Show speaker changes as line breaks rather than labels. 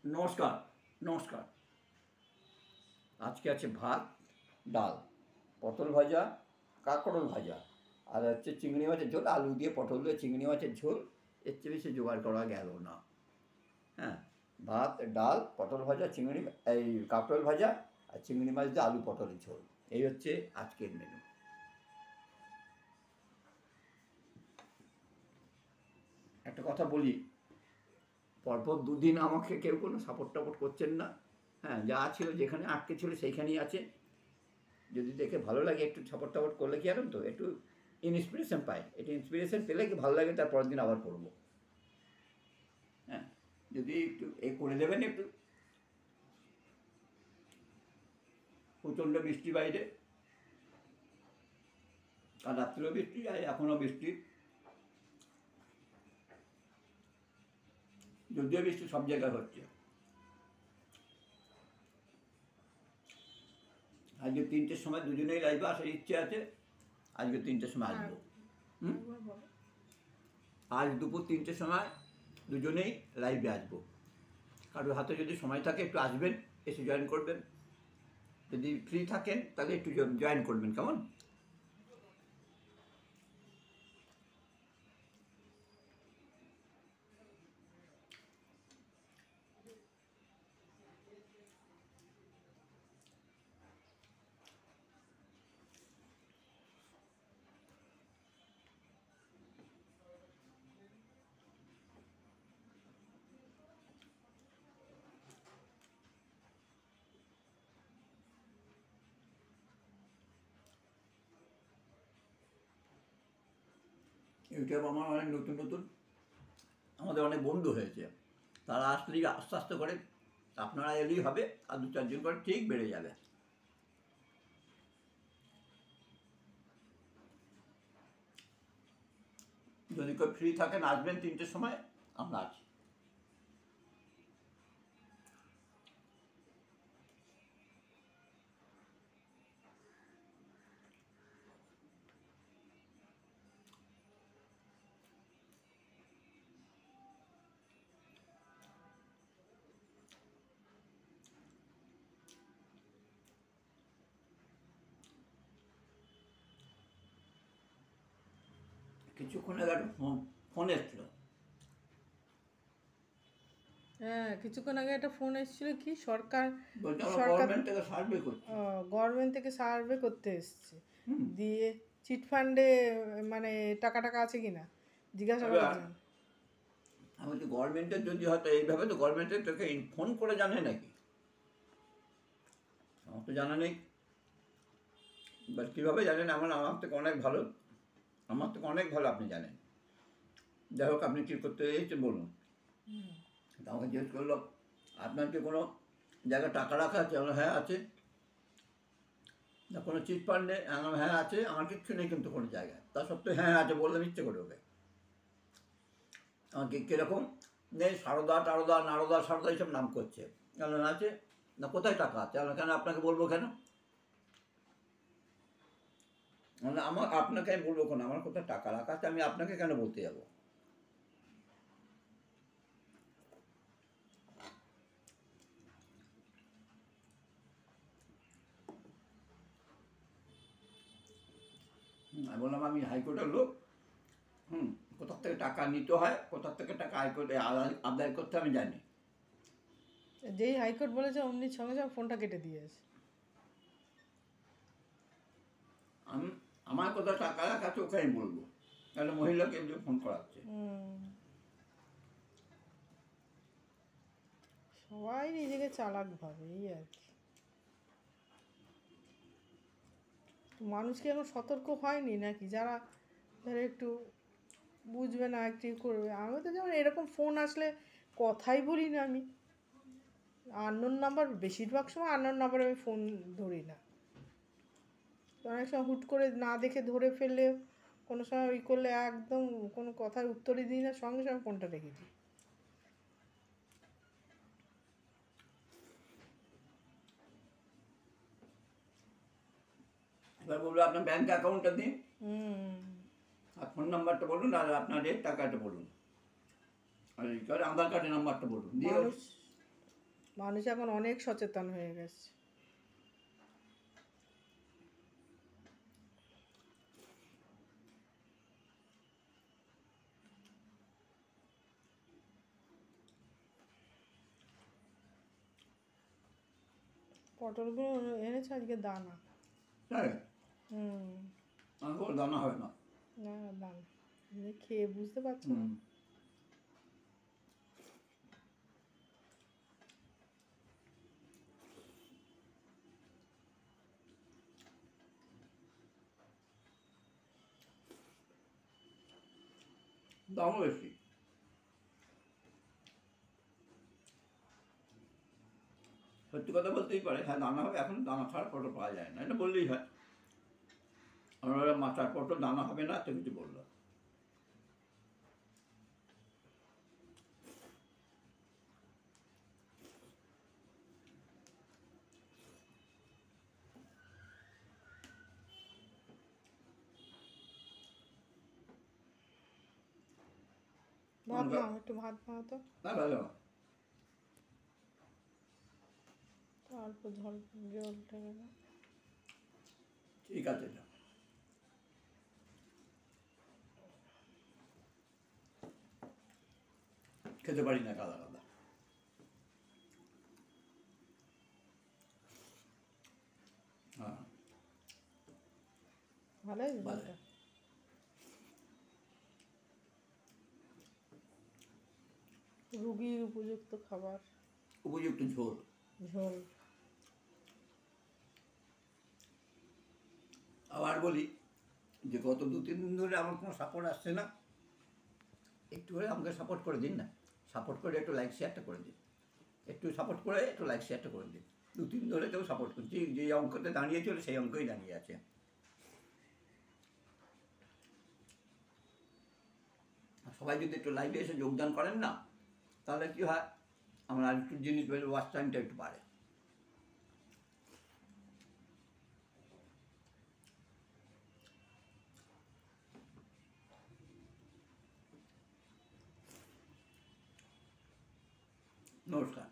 নমস্কার। নমস্কার। আজকে আছে ভাত, ডাল, পটল ভাজা, কাঁকরোল ভাজা, আর হচ্ছে চিংড়ি মাছের ঝোল, আলু দিয়ে পটল দিয়ে চিংড়ি মাছের ঝোল। এর চেয়ে বেশি জোগাড় করা গেল না। হ্যাঁ, ভাত, ডাল, পটল ভাজা, এই কাঁকরোল ভাজা আর চিংড়ি মাছ দিয়ে আলু পটলের ঝোল। এই হচ্ছে আজকের মেনু। একটা কথা বলি, পরপর দুদিন আমাকে কেউ কোনো সাপোর্ট টাপোর্ট করছেন না। হ্যাঁ, যা ছিল যেখানে আটকে ছিল সেইখানেই আছে। যদি দেখে ভালো লাগে একটু সাপোর্ট টাপোর্ট করলে কি জানেন তো, একটু ইন্সপিরেশন পায়। একটু ইন্সপিরেশন পেলে কি ভালো লাগে, তার পরের দিন আবার করবো। হ্যাঁ, যদি একটু করে দেবেন একটু। প্রচণ্ড বৃষ্টি বাইরে, আর রাত্রেও বৃষ্টি, আর এখনও বৃষ্টি। যদিও বৃষ্টি সব জায়গায় হচ্ছে। আজকে 3টের সময় দুজনেই লাইভে আসার ইচ্ছে আছে। আজকে 3টের সময় আসবো। আজ দুপুর 3টের সময় দুজনেই লাইভে আসবো। কারোর হাতে যদি সময় থাকে একটু আসবেন, এসে জয়েন করবেন। যদি ফ্রি থাকেন তাহলে একটু জয়েন করবেন, কেমন? ইউটিউব আমার অনেক নতুন নতুন আমাদের অনেক বন্ধু হয়েছে। তারা আসলেই আস্তে আস্তে করে, আপনারা এলেই হবে, আর 2-4 জন করে ঠিক বেড়ে যাবে। যদি কেউ ফ্রি থাকেন আসবেন 3টের সময়, আমরা আছি। কিছুক্ষণ আগে একটা ফোন এসছিল।
হ্যাঁ, কিছুক্ষণ আগে একটা ফোন এসেছিল, কি সরকার
গভর্নমেন্ট থেকে সার্ভে করছে।
গভর্নমেন্ট থেকে সার্ভে করতে এসছে, দিয়ে চিটফান্ডে মানে টাকা টাকা আছে কিনা জিজ্ঞাসা করার জন্য।
আমি বলছি গভর্নমেন্টের যদি হয়তো এইভাবে, তো গভর্নমেন্টের তোকে ফোন করে জানে নাকি? আমার তো জানা নেই। বাট কীভাবে জানেন? আমার থেকে অনেক ভালো, আমার থেকে অনেক ভালো আপনি জানেন। যাই হোক, আপনি কী করতে এসেছেন বলুন। আমাকে জিজ্ঞেস করলো, আপনার কি কোনো জায়গায় টাকা রাখা আছে? আমার হ্যাঁ আছে। না কোনো চিট ফান্ড নেই? আমার হ্যাঁ আছে। আমার কিচ্ছু নেই কিন্তু কোনো জায়গায়, তা সত্ত্বেও হ্যাঁ আছে বললাম ইচ্ছে করে ওকে। আমাকে কীরকম নেই, সারদা টারদা নারদা সারদা এইসব নাম করছে। কেন আছে না, কোথায় টাকা আছে? কেন আপনাকে বলবো কেন? মানে আপনাকে আমি বলবো কেন আমার কোথায় টাকা রাখা আছে? আমি আপনাকে কেন বলতে যাবো? আমি বললাম আমি হাইকোর্টের লোক। কোথার থেকে টাকা নিতে হয়, কোথার থেকে টাকা হাইকোর্টে আদায় করতে আমি জানি।
যেই হাইকোর্ট বলেছে অমনি সঙ্গে সঙ্গে ফোনটা কেটে দিয়েছে।
আমার কোথাও টাকা রাখা আছে ওকে আমি বলবো, তাহলে মহিলাকে ফোন করাচ্ছে।
সবাই নিজেকে চালাক ভাবে, এই আর কি। মানুষ কি এখন সতর্ক হয়নি নাকি? যারা ধরো একটু বুঝবে না, একটু করবে। আমি তো যেমন এরকম ফোন আসলে কথাই বলি না আমি। আননোন নাম্বার, বেশিরভাগ সময় আননোন নাম্বারে আমি ফোন ধরি না। অনেক সময় হুট করে না দেখে ধরে ফেললে, কোনো সময় ওই করলে একদম কোনো কথার উত্তরই দিই না, সঙ্গে সঙ্গে ফোনটা রেখে দিই।
এবার বলবো আপনার ব্যাংক অ্যাকাউন্টটা দিন, আর ফোন নাম্বারটা বলুন, আর আপনার টাকাটা বলুন, আর আধার কার্ডের নাম্বারটা বলুন, দিয়ে
মানুষ এখন অনেক সচেতন হয়ে গেছে। পটলগুলো এনেছে আজকে দানা।
তাই
হুম।
আমার কোনো দানা হয় না।
না দানা খেয়ে বুঝতে পারছো না।
হুম। দামও বেশি। সত্যি কথা বলতেই পারে, হ্যাঁ দানা হবে, এখন দানা ছাড়া পটল পাওয়া যায় না, এটা বললেই হয়। আমরা মাথার পটল দানা হবে না, তো কিছু বললো।
ভাত নাও, একটু ভাত নাও তো।
না ভালো,
অল্প ঝোল জল টেনে দাও।
ঠিক আছে। খেতে পারি না কাদা কাদা। হ্যাঁ
ভালো হয়েছে
ভালো।
ঝোলটা? রুগীর উপযুক্ত খাবার।
উপযুক্ত ঝোল।
ঝোল।
আবার বলি যে গত 2-3 দিন ধরে আমার কোনো সাপোর্ট আসছে না, একটু করে আমাকে সাপোর্ট করে দিন না, সাপোর্ট করে একটু লাইক শেয়ারটা করে দিন, একটু সাপোর্ট করে একটু লাইক শেয়ারটা করে দিন। 2-3 ধরে কেউ সাপোর্ট করছি, যে অঙ্কতে দাঁড়িয়েছিল সেই অঙ্কই দাঁড়িয়ে আছে। সবাই যদি একটু লাইভে এসে যোগদান করেন না, তাহলে কী হয়, আমার আর একটু জিনিস বেরো, ওয়াচ টাইমটা একটু বাড়ে। নমস্কার।